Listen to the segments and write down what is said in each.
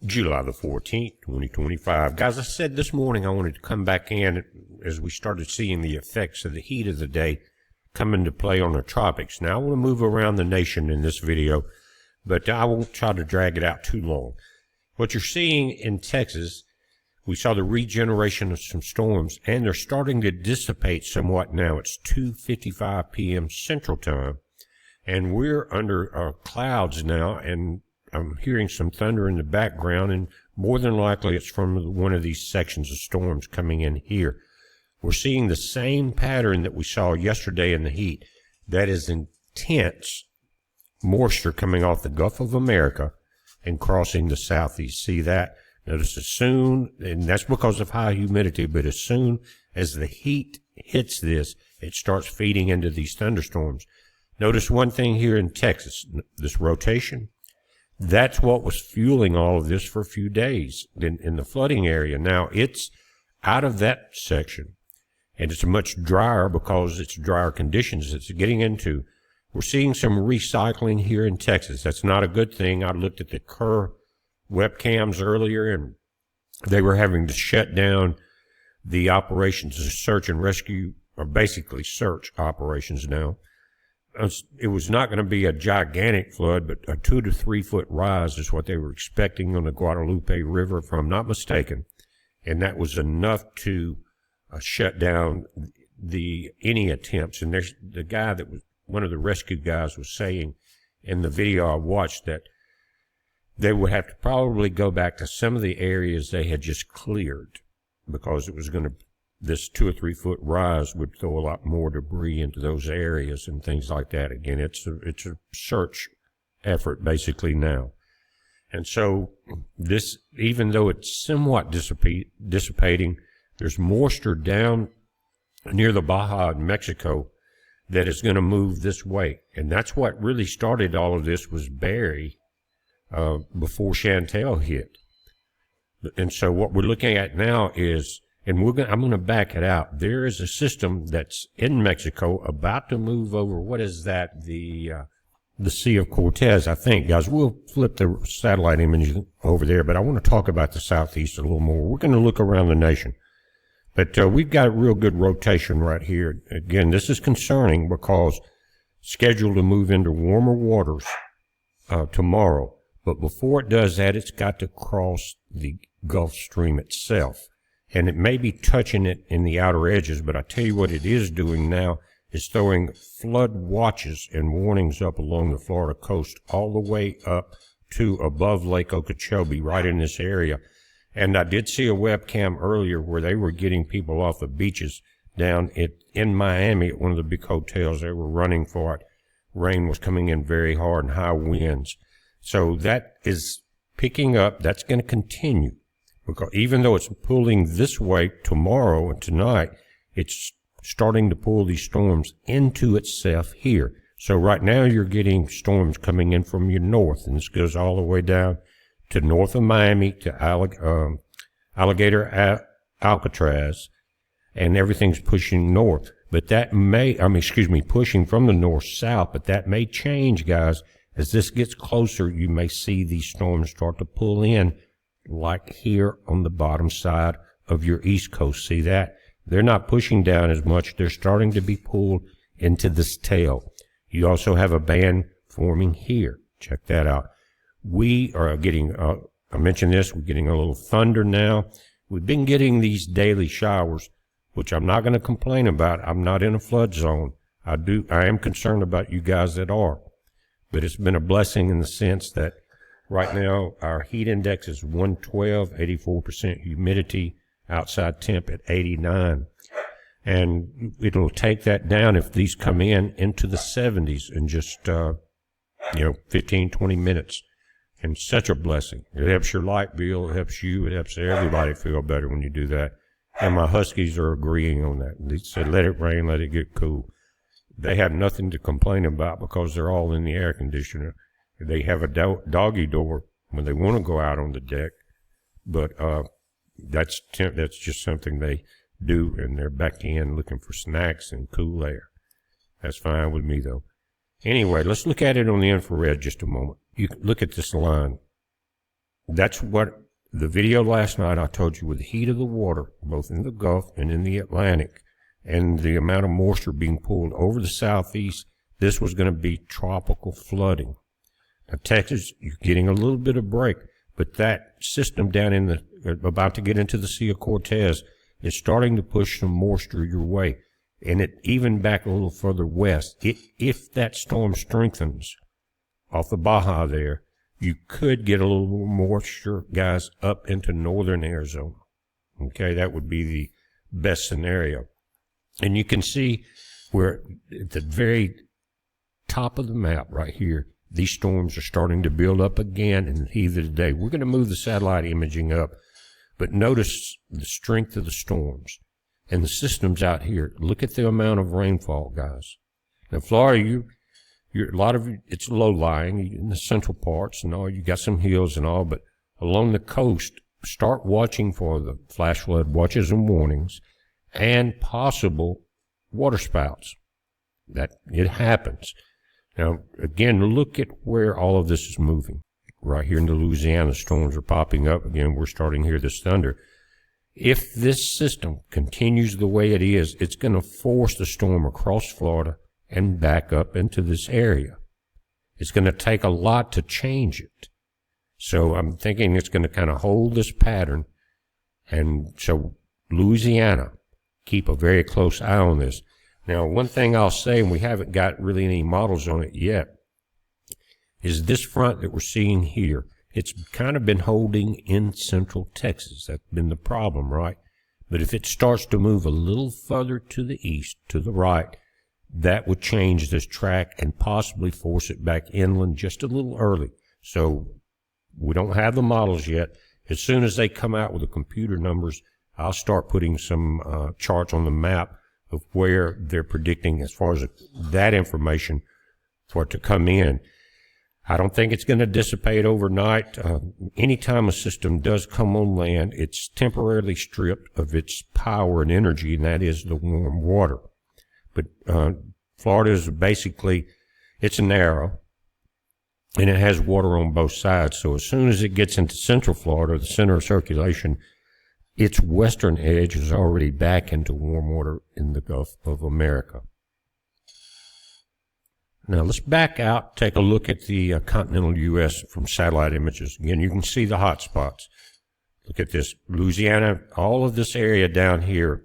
July the 14th, 2025. Guys, I said this morning I wanted to come back in as we started seeing the effects of the heat of the day come into play on the tropics. Now, I want to move around the nation in this video, but I won't try to drag it out too long. What you're seeing in Texas, we saw the regeneration of some storms, and they're starting to dissipate somewhat now. It's 2:55 p.m. Central Time, and we're under clouds now, and I'm hearing some thunder in the background, and more than likely it's from one of these sections of storms coming in here. We're seeing the same pattern that we saw yesterday in the heat. That is intense moisture coming off the Gulf of America and crossing the southeast. See that? Notice as soon, and that's because of high humidity, but as soon as the heat hits this, it starts feeding into these thunderstorms. Notice one thing here in Texas, this rotation. That's what was fueling all of this for a few days in the flooding area. Now, it's out of that section, and it's much drier because it's drier conditions it's getting into. We're seeing some recycling here in Texas. That's not a good thing. I looked at the Kerr webcams earlier, and they were having to shut down the operations of search and rescue, or basically search operations now. It was not going to be a gigantic flood, but a 2 to 3 foot rise is what they were expecting on the Guadalupe River, if I'm not mistaken. And that was enough to shut down any attempts. And there's the guy that was one of the rescue guys was saying in the video I watched that they would have to probably go back to some of the areas they had just cleared, because it was going to, this 2 or 3 foot rise would throw a lot more debris into those areas and things like that. Again, it's a search effort basically now. And so this, even though it's somewhat dissipating, there's moisture down near the Baja in Mexico that is going to move this way. And that's what really started all of this, was Barry before Chantel hit. And so what we're looking at now is, and I'm going to back it out. There is a system that's in Mexico about to move over. What is that? The Sea of Cortez, I think. Guys, we'll flip the satellite image over there, but I want to talk about the southeast a little more. We're going to look around the nation. But we've got a real good rotation right here. Again, this is concerning because scheduled to move into warmer waters tomorrow. But before it does that, it's got to cross the Gulf Stream itself. And it may be touching it in the outer edges, but I tell you what it is doing now is throwing flood watches and warnings up along the Florida coast all the way up to above Lake Okeechobee, right in this area. And I did see a webcam earlier where they were getting people off the beaches down in Miami at one of the big hotels. They were running for it. Rain was coming in very hard and high winds. So that is picking up. That's going to continue. Because even though it's pulling this way tomorrow and tonight, it's starting to pull these storms into itself here. So right now you're getting storms coming in from your north, and this goes all the way down to north of Miami to Alligator Alcatraz, and everything's pushing north. But that may, pushing from the north south, but that may change, guys. As this gets closer, you may see these storms start to pull in, like here on the bottom side of your east coast. See that? They're not pushing down as much. They're starting to be pulled into this tail. You also have a band forming here. Check that out. We are getting, I mentioned this, we're getting a little thunder now. We've been getting these daily showers, which I'm not going to complain about. I'm not in a flood zone. I am concerned about you guys that are. But it's been a blessing in the sense that right now, our heat index is 112, 84% humidity, outside temp at 89. And it'll take that down if these come into the 70s in just, 15, 20 minutes. And such a blessing. It helps your light bill, it helps you, it helps everybody feel better when you do that. And my Huskies are agreeing on that. They said, let it rain, let it get cool. They have nothing to complain about because they're all in the air conditioner. They have a doggy door when they want to go out on the deck, but that's just something they do, and they're back in looking for snacks and cool air. That's fine with me, though. Anyway, let's look at it on the infrared just a moment. You look at this line. that's what the video last night I told you, with the heat of the water, both in the Gulf and in the Atlantic, and the amount of moisture being pulled over the southeast, this was going to be tropical flooding. Now, Texas, you're getting a little bit of break, but that system down in the, about to get into the Sea of Cortez, is starting to push some moisture your way. And it even back a little further west. If that storm strengthens off the Baja there, you could get a little more moisture, guys, up into northern Arizona. Okay, that would be the best scenario. And you can see where at the very top of the map right here, these storms are starting to build up again in the heat of the day. We're going to move the satellite imaging up, but notice the strength of the storms and the systems out here. Look at the amount of rainfall, guys. Now, Florida, you're a lot of it's low-lying in the central parts and all. You got some hills and all, but along the coast, start watching for the flash flood watches and warnings and possible water spouts. That it happens. Now, again, look at where all of this is moving. Right here in the Louisiana, storms are popping up. Again, we're starting to hear this thunder. If this system continues the way it is, it's going to force the storm across Florida and back up into this area. It's going to take a lot to change it. So I'm thinking it's going to kind of hold this pattern. And so Louisiana, keep a very close eye on this. Now, one thing I'll say, and we haven't got really any models on it yet, is this front that we're seeing here. It's kind of been holding in central Texas. That's been the problem, right? But if it starts to move a little further to the east, to the right, that would change this track and possibly force it back inland just a little early. So we don't have the models yet. As soon as they come out with the computer numbers, I'll start putting some charts on the map of where they're predicting as far as that information for it to come in. I don't think it's going to dissipate overnight. Anytime a system does come on land, it's temporarily stripped of its power and energy, and that is the warm water. But Florida is basically, it's narrow, and it has water on both sides. So as soon as it gets into central Florida, the center of circulation, its western edge is already back into warm water in the Gulf of America. Now let's back out, take a look at the continental U.S. from satellite images. Again, you can see the hot spots. Look at this, Louisiana, all of this area down here,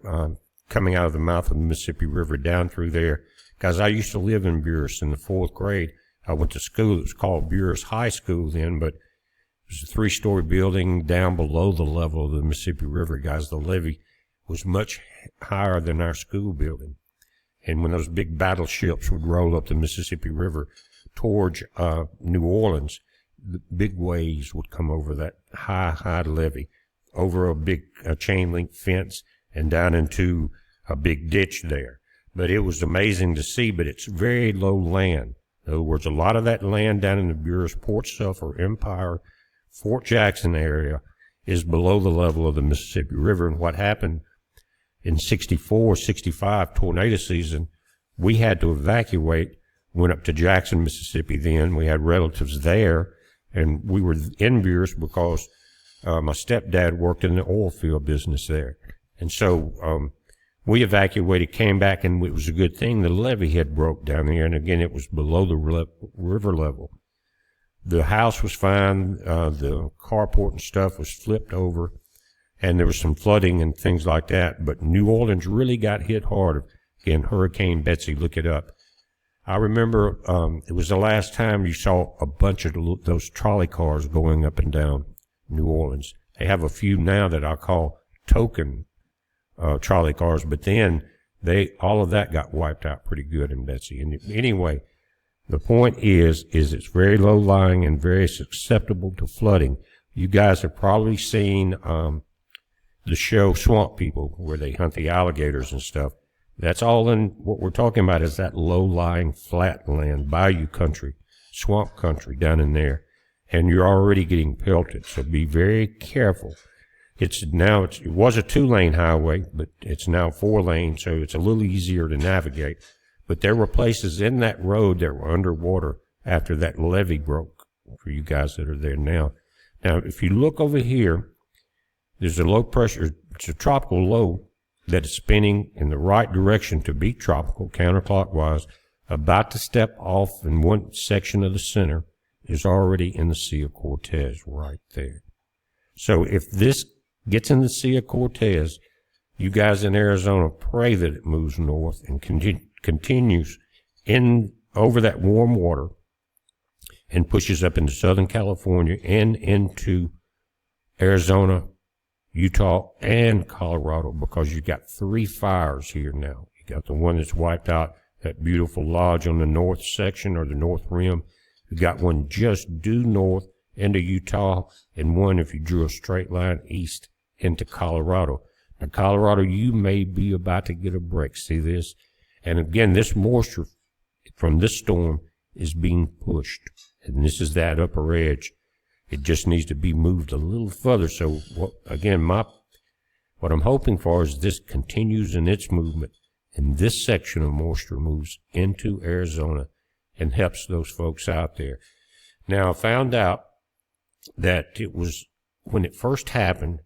coming out of the mouth of the Mississippi River down through there. Guys, I used to live in Buras in the 4th grade. I went to school. It was called Buras High School then, but it was a 3-story building down below the level of the Mississippi River, guys. The levee was much higher than our school building. And when those big battleships would roll up the Mississippi River towards New Orleans, the big waves would come over that high levee, over a big chain link fence and down into a big ditch there. But it was amazing to see, but it's very low land. In other words, a lot of that land down in the Buras, Port Suffolk, Empire, Fort Jackson area is below the level of the Mississippi River. And what happened in 64, 65 tornado season, we had to evacuate, went up to Jackson, Mississippi then. We had relatives there, and we were in Buras because my stepdad worked in the oil field business there. And so we evacuated, came back, and it was a good thing. The levee had broke down there, and again, it was below the river level. The house was fine. The carport and stuff was flipped over, and there was some flooding and things like that. But New Orleans really got hit hard. Again, Hurricane Betsy, look it up. I remember it was the last time you saw a bunch of those trolley cars going up and down New Orleans. They have a few now that I call token trolley cars, but then all of that got wiped out pretty good in Betsy. And anyway, the point is it's very low lying and very susceptible to flooding. You guys have probably seen the show Swamp People, where they hunt the alligators and stuff. That's all in what we're talking about, is that low-lying flat land, bayou country, swamp country down in there. And you're already getting pelted, so be very careful. It was a 2-lane highway, but it's now 4 lanes, so it's a little easier to navigate. But there were places in that road that were underwater after that levee broke, for you guys that are there now. Now, if you look over here, there's a low pressure, it's a tropical low that is spinning in the right direction to be tropical, counterclockwise, about to step off in one section of the center, is already in the Sea of Cortez right there. So if this gets in the Sea of Cortez, you guys in Arizona pray that it moves north and continues in over that warm water and pushes up into Southern California and into Arizona, Utah, and Colorado, because you've got 3 fires here now. You got the one that's wiped out that beautiful lodge on the north section, or the north rim. You got one just due north into Utah, and one, if you drew a straight line east, into Colorado. Now, Colorado, you may be about to get a break. See this? And again, this moisture from this storm is being pushed. And this is that upper edge. It just needs to be moved a little further. So, again, what I'm hoping for is this continues in its movement, and this section of moisture moves into Arizona and helps those folks out there. Now, I found out that it was, when it first happened,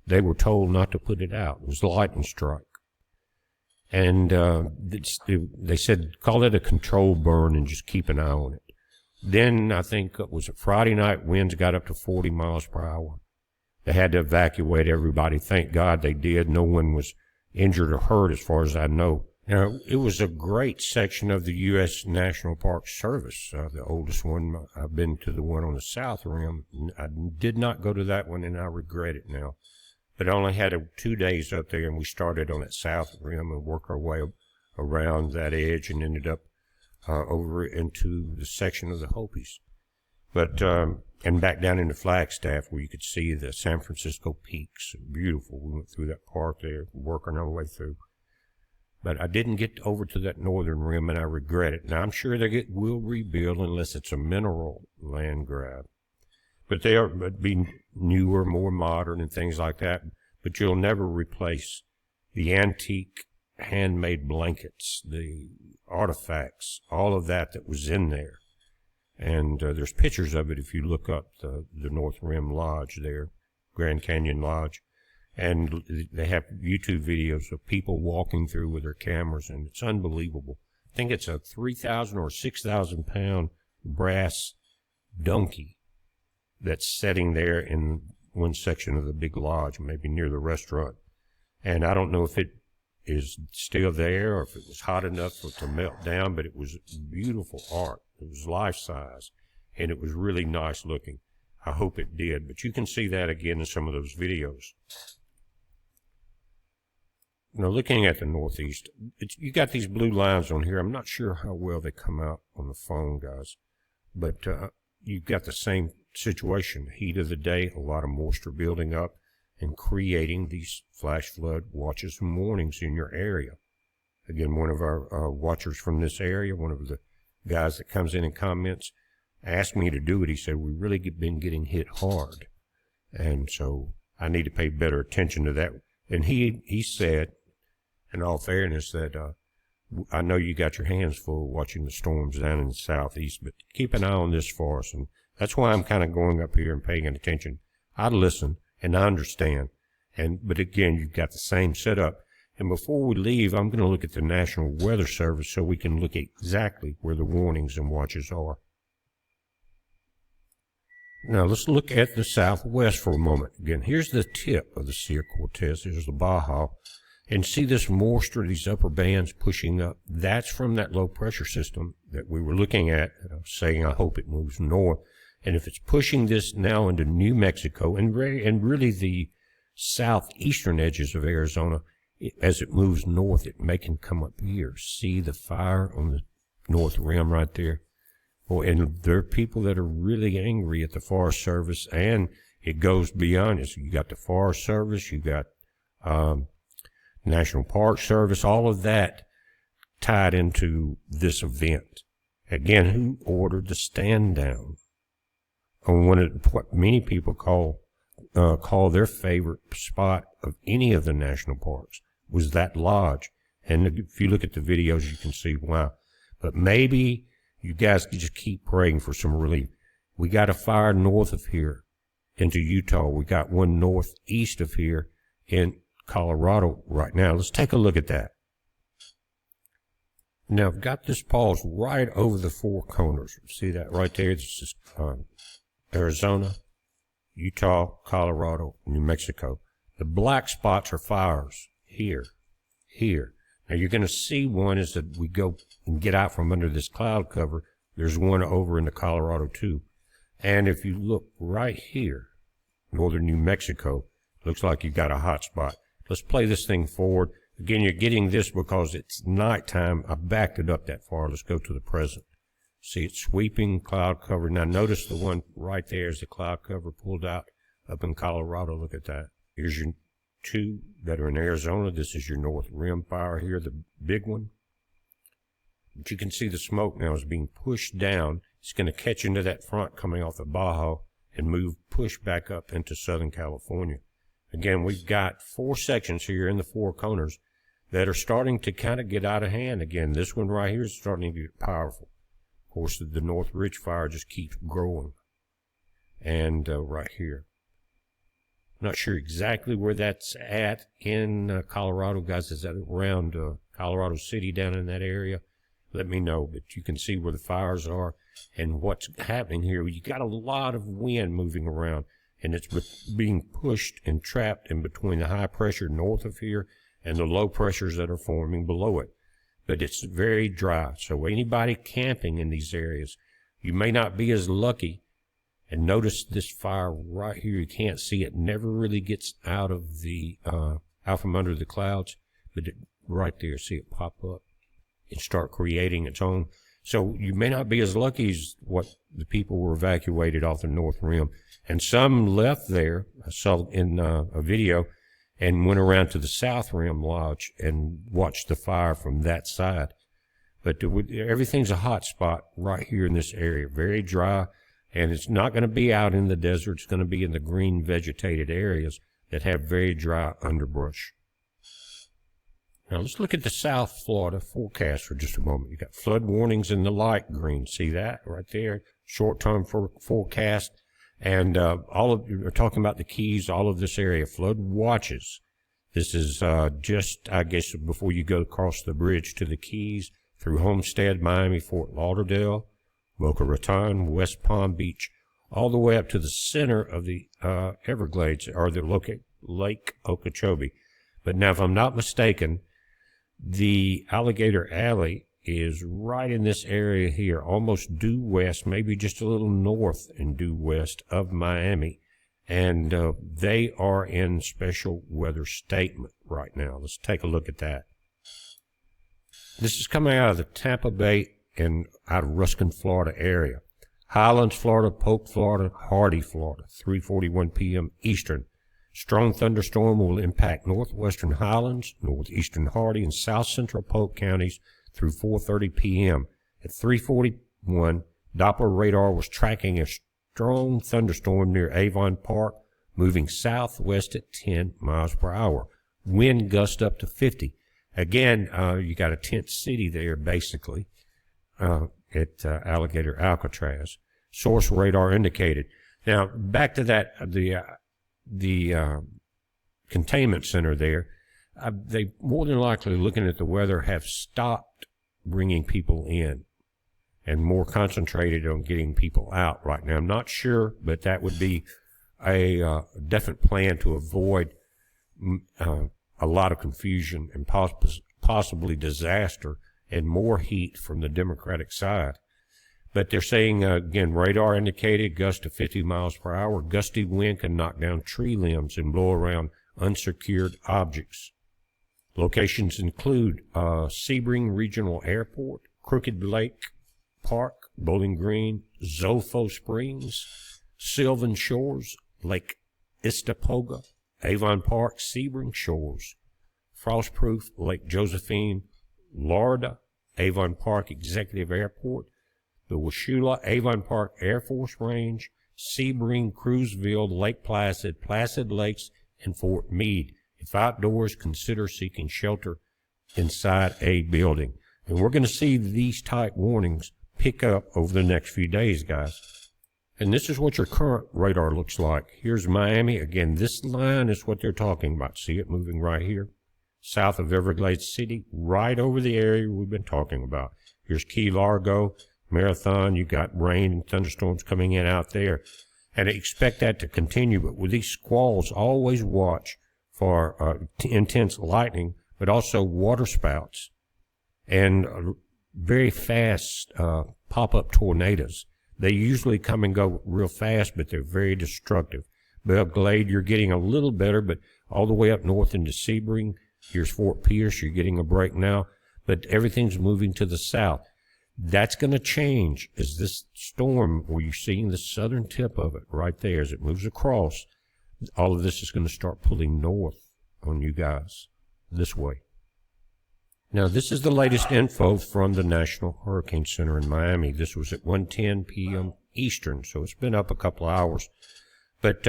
they were told not to put it out. It was a lightning strike. And they said, call it a controlled burn and just keep an eye on it. Then I think it was a Friday night, winds got up to 40 miles per hour. They had to evacuate everybody. Thank God they did. No one was injured or hurt as far as I know. Now, it was a great section of the U.S. National Park Service, the oldest one. I've been to the one on the South Rim. I did not go to that one, and I regret it now. But I only had 2 days up there, and we started on that South Rim and worked our way around that edge and ended up over into the section of the Hopis. But, and back down into Flagstaff where you could see the San Francisco peaks. Beautiful. We went through that park there, working our way through. But I didn't get over to that northern rim, and I regret it. Now, I'm sure they will rebuild unless it's a mineral land grab. But they are being newer, more modern, and things like that. But you'll never replace the antique handmade blankets, the artifacts, all of that was in there. And there's pictures of it if you look up the North Rim Lodge there, Grand Canyon Lodge. And they have YouTube videos of people walking through with their cameras, and it's unbelievable. I think it's a 3,000 or 6,000 pound brass donkey that's sitting there in one section of the big lodge, maybe near the restaurant. And I don't know if it is still there or if it was hot enough for it to melt down, but it was beautiful art. It was life-size, and it was really nice looking. I hope it did, but you can see that again in some of those videos. Now, looking at the Northeast, you got these blue lines on here. I'm not sure how well they come out on the phone, guys, but you've got the same situation. Heat of the day, a lot of moisture building up and creating these flash flood watches and warnings in your area. Again, one of our watchers from this area, one of the guys that comes in and comments, asked me to do it. He said, we really been getting hit hard, and so I need to pay better attention to that. And he said, in all fairness, that I know you got your hands full watching the storms down in the southeast, but keep an eye on this for us. And that's why I'm kind of going up here and paying attention. I listen and I understand. But again, you've got the same setup. And before we leave, I'm going to look at the National Weather Service so we can look at exactly where the warnings and watches are. Now, let's look at the southwest for a moment. Again, here's the tip of the Sea of Cortez. Here's the Baja. And see this moisture, these upper bands pushing up. That's from that low pressure system that we were looking at, saying I hope it moves north. And if it's pushing this now into New Mexico and really the southeastern edges of Arizona, as it moves north, it may can come up here. See the fire on the north rim right there? Oh, and there are people that are really angry at the Forest Service, and it goes beyond it. So you got the Forest Service, you got National Park Service, all of that tied into this event. Again, who ordered the stand down on one of what many people call their favorite spot of any of the national parks was that lodge. And if you look at the videos, you can see why. But maybe you guys just keep praying for some relief. We got a fire north of here into Utah. We got one northeast of here in Colorado right now. Let's take a look at that. Now, I've got this pause right over the four corners. See that right there? This is Arizona, Utah, Colorado, New Mexico. The black spots are fires here, here. Now, you're going to see one as that we go and get out from under this cloud cover. There's one over in the Colorado, too. And if you look right here, northern New Mexico, looks like you got a hot spot. Let's play this thing forward. Again, you're getting this because it's nighttime. I backed it up that far. Let's go to the present. See, it's sweeping cloud cover. Now, notice the one right there is the cloud cover pulled out up in Colorado. Look at that. Here's your two that are in Arizona. This is your North Rim fire here, the big one. But you can see the smoke now is being pushed down. It's going to catch into that front coming off the Baja and push back up into Southern California. Again, we've got four sections here in the four corners that are starting to kind of get out of hand again. This one right here is starting to get powerful. Of course, the North Ridge fire just keeps growing. And right here. Not sure exactly where that's at in Colorado, guys. Is that around Colorado City down in that area? Let me know. But you can see where the fires are and what's happening here. You got a lot of wind moving around, and it's being pushed and trapped in between the high pressure north of here and the low pressures that are forming below it. But it's very dry. So anybody camping in these areas, you may not be as lucky. And notice this fire right here. You can't see it. Never really gets out of the out from under the clouds. But right there, see it pop up and start creating its own. So you may not be as lucky as what the people were evacuated off the North Rim. And some left there. I saw in a video and went around to the South Rim Lodge and watched the fire from that side. But everything's a hot spot right here in this area. Very dry. And it's not going to be out in the desert. It's going to be in the green vegetated areas that have very dry underbrush. Now let's look at the South Florida forecast for just a moment. You got flood warnings in the light green. See that right there? Short-term forecast. And we're talking about the Keys, all of this area. Flood watches. This is just, I guess, before you go across the bridge to the Keys through Homestead, Miami, Fort Lauderdale, Boca Raton, West Palm Beach, all the way up to the center of the Everglades, or the Lake Okeechobee. But now, if I'm not mistaken, the Alligator Alley is right in this area here, almost due west, maybe just a little north and due west of Miami. And they are in special weather statement right now. Let's take a look at that. This is coming out of the Tampa Bay and out of Ruskin, Florida area. Highlands, Florida, Polk, Florida, Hardy, Florida, 3:41 p.m. Eastern. Strong thunderstorm will impact northwestern Highlands, northeastern Hardy, and south central Polk counties through 4:30 p.m. At 3:41, Doppler radar was tracking a strong thunderstorm near Avon Park, moving southwest at 10 miles per hour. Wind gust up to 50. Again, you got a tent city there, basically. At Alligator Alcatraz. Source radar indicated. Now, back to that, the containment center there, they more than likely, looking at the weather, have stopped bringing people in and more concentrated on getting people out right now. I'm not sure, but that would be a definite plan to avoid a lot of confusion and possibly disaster and more heat from the Democratic side. But they're saying, again, radar indicated gust of 50 miles per hour. Gusty wind can knock down tree limbs and blow around unsecured objects. Locations include Sebring Regional Airport, Crooked Lake Park, Bowling Green, Zolfo Springs, Sylvan Shores, Lake Istapoga, Avon Park, Sebring Shores, Frostproof, Lake Josephine, Florida, Avon Park Executive Airport, the Washula Avon Park Air Force Range, Sebring, Cruiseville, Lake Placid, Placid Lakes, and Fort Meade. If outdoors, consider seeking shelter inside a building. And we're going to see these type warnings pick up over the next few days, guys. And this is what your current radar looks like. Here's Miami. Again, this line is what they're talking about. See it moving right here? South of Everglades City, right over the area we've been talking about. Here's Key Largo, Marathon. You got rain and thunderstorms coming in out there. And I expect that to continue. But with these squalls, always watch for intense lightning, but also water spouts and very fast pop-up tornadoes. They usually come and go real fast, but they're very destructive. Belle Glade, you're getting a little better, but all the way up north into Sebring, here's Fort Pierce, you're getting a break now, but everything's moving to the south. That's going to change as this storm, where you're seeing the southern tip of it right there, as it moves across, all of this is going to start pulling north on you guys this way. Now, this is the latest info from the National Hurricane Center in Miami. This was at 1:10 p.m. Eastern, so it's been up a couple of hours. But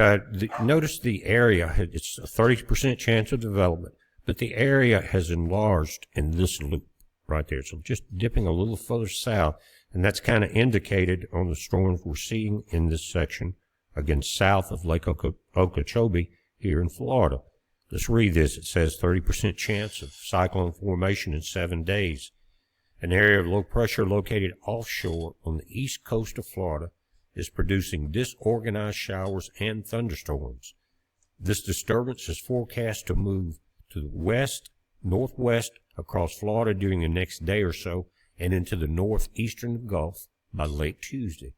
notice the area, it's a 30% chance of development, but the area has enlarged in this loop right there. So just dipping a little further south, and that's kind of indicated on the storms we're seeing in this section, again, south of Lake Okeechobee here in Florida. Let's read this. It says 30% chance of cyclone formation in 7 days. An area of low pressure located offshore on the east coast of Florida is producing disorganized showers and thunderstorms. This disturbance is forecast to move to the west, northwest across Florida during the next day or so and into the northeastern Gulf by late Tuesday.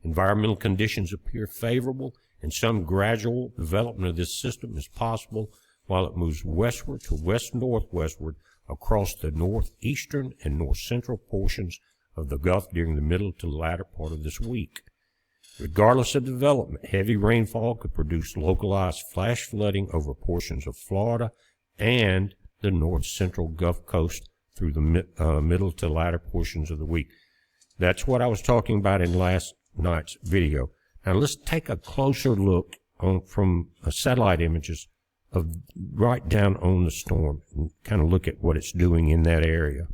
Environmental conditions appear favorable, and some gradual development of this system is possible while it moves westward to west-northwestward across the northeastern and north-central portions of the Gulf during the middle to latter part of this week. Regardless of development, heavy rainfall could produce localized flash flooding over portions of Florida and the north-central Gulf Coast through the middle to latter portions of the week. That's what I was talking about in last night's video. Now let's take a closer look from satellite images of right down on the storm and kind of look at what it's doing in that area.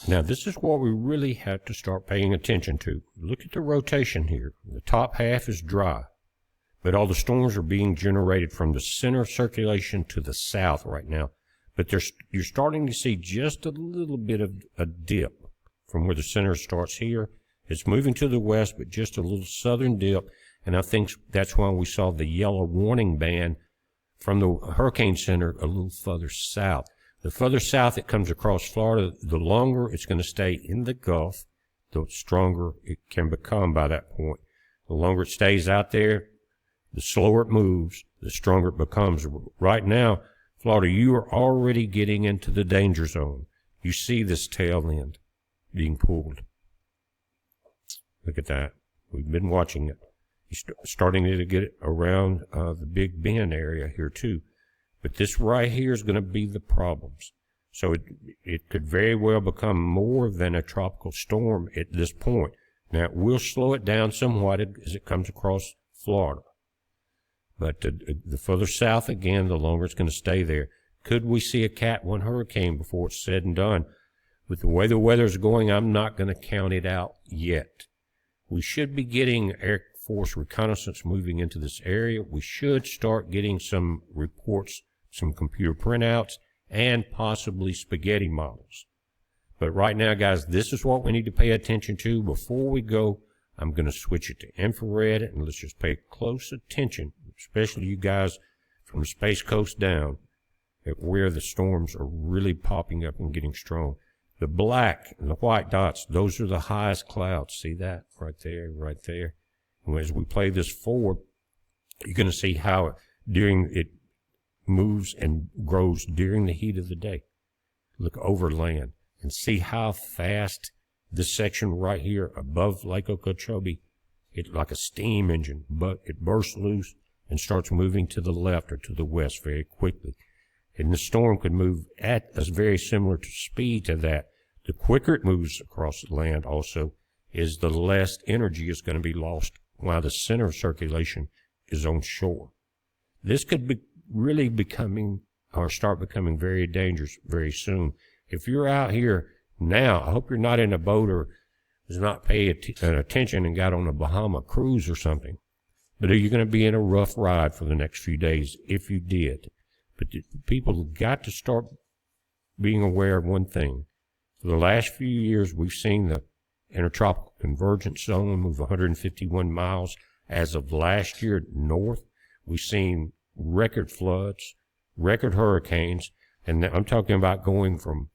Now this is what we really have to start paying attention to. Look at the rotation here. The top half is dry, but all the storms are being generated from the center of circulation to the south right now. But you're starting to see just a little bit of a dip from where the center starts here. It's moving to the west, but just a little southern dip, and I think that's why we saw the yellow warning band from the Hurricane Center a little further south. The further south it comes across Florida, the longer it's going to stay in the Gulf, the stronger it can become by that point. The longer it stays out there, the slower it moves, the stronger it becomes. Right now, Florida, you are already getting into the danger zone. You see this tail end being pulled. Look at that. We've been watching it. He's starting to get it around the Big Bend area here too. But this right here is going to be the problems. So it could very well become more than a tropical storm at this point. Now, it will slow it down somewhat as it comes across Florida. But the further south, again, the longer it's going to stay there. Could we see a Cat 1 hurricane before it's said and done? With the way the weather's going, I'm not going to count it out yet. We should be getting Air Force reconnaissance moving into this area. We should start getting some reports, some computer printouts, and possibly spaghetti models. But right now, guys, this is what we need to pay attention to. Before we go, I'm going to switch it to infrared, and let's just pay close attention, especially you guys from the Space Coast down, at where the storms are really popping up and getting strong. The black and the white dots, those are the highest clouds. See that right there, right there. And as we play this forward, you're going to see how it moves and grows during the heat of the day. Look over land and see how fast this section right here above Lake Okeechobee, it's like a steam engine, but it bursts loose and starts moving to the left or to the west very quickly. And the storm could move at a very similar speed to that. The quicker it moves across the land also is the less energy is going to be lost while the center of circulation is on shore. This could be really start becoming very dangerous very soon. If you're out here now, I hope you're not in a boat or is not pay attention and got on a Bahama cruise or something. But you're going to be in a rough ride for the next few days if you did. But people have got to start being aware of one thing. For the last few years, we've seen the intertropical convergence zone move 151 miles. As of last year, north, we've seen record floods, record hurricanes, and I'm talking about going from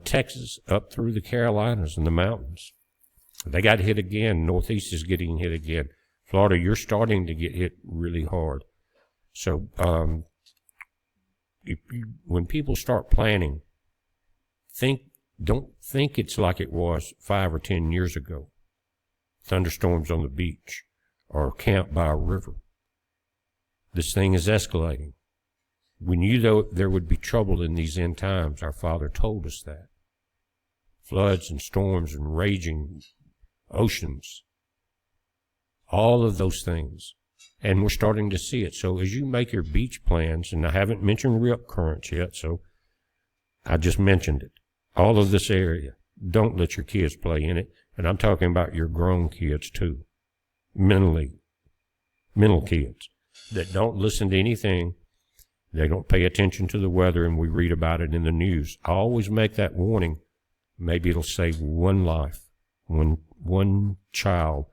Texas up through the Carolinas and the mountains. They got hit again. Northeast is getting hit again. Florida, you're starting to get hit really hard. So when people start planning, don't think it's like it was 5 or 10 years ago. Thunderstorms on the beach or camped by a river. This thing is escalating. We knew though there would be trouble in these end times. Our Father told us that. Floods and storms and raging oceans. All of those things. And we're starting to see it. So as you make your beach plans, and I haven't mentioned rip currents yet, so I just mentioned it. All of this area. Don't let your kids play in it. And I'm talking about your grown kids too. Mental kids that don't listen to anything. They don't pay attention to the weather, and we read about it in the news. I always make that warning. Maybe it'll save one life, one child.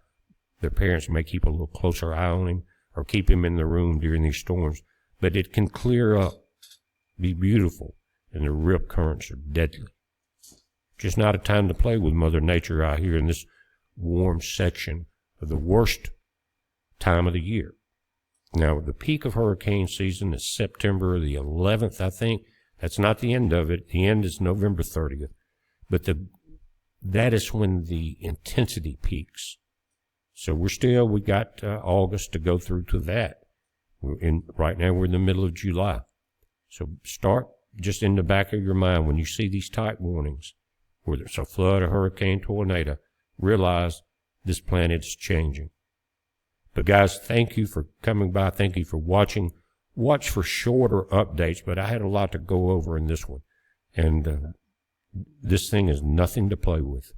Their parents may keep a little closer eye on him or keep him in the room during these storms. But it can clear up, be beautiful, and the rip currents are deadly. Just not a time to play with Mother Nature out here in this warm section of the worst time of the year. Now, the peak of hurricane season is September the 11th, I think. That's not the end of it. The end is November 30th. But that is when the intensity peaks. So we got August to go through to that. Right now we're in the middle of July. So start just in the back of your mind when you see these type warnings, whether it's a flood, a hurricane, tornado, realize this planet is changing. But guys, thank you for coming by. Thank you for watching. Watch for shorter updates, but I had a lot to go over in this one. And this thing is nothing to play with.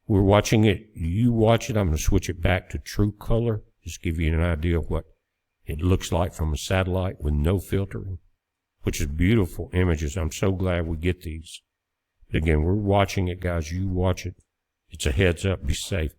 We're watching it. You watch it. I'm going to switch it back to true color. Just give you an idea of what it looks like from a satellite with no filtering, which is beautiful images. I'm so glad we get these. But again, we're watching it, guys. You watch it. It's a heads up. Be safe.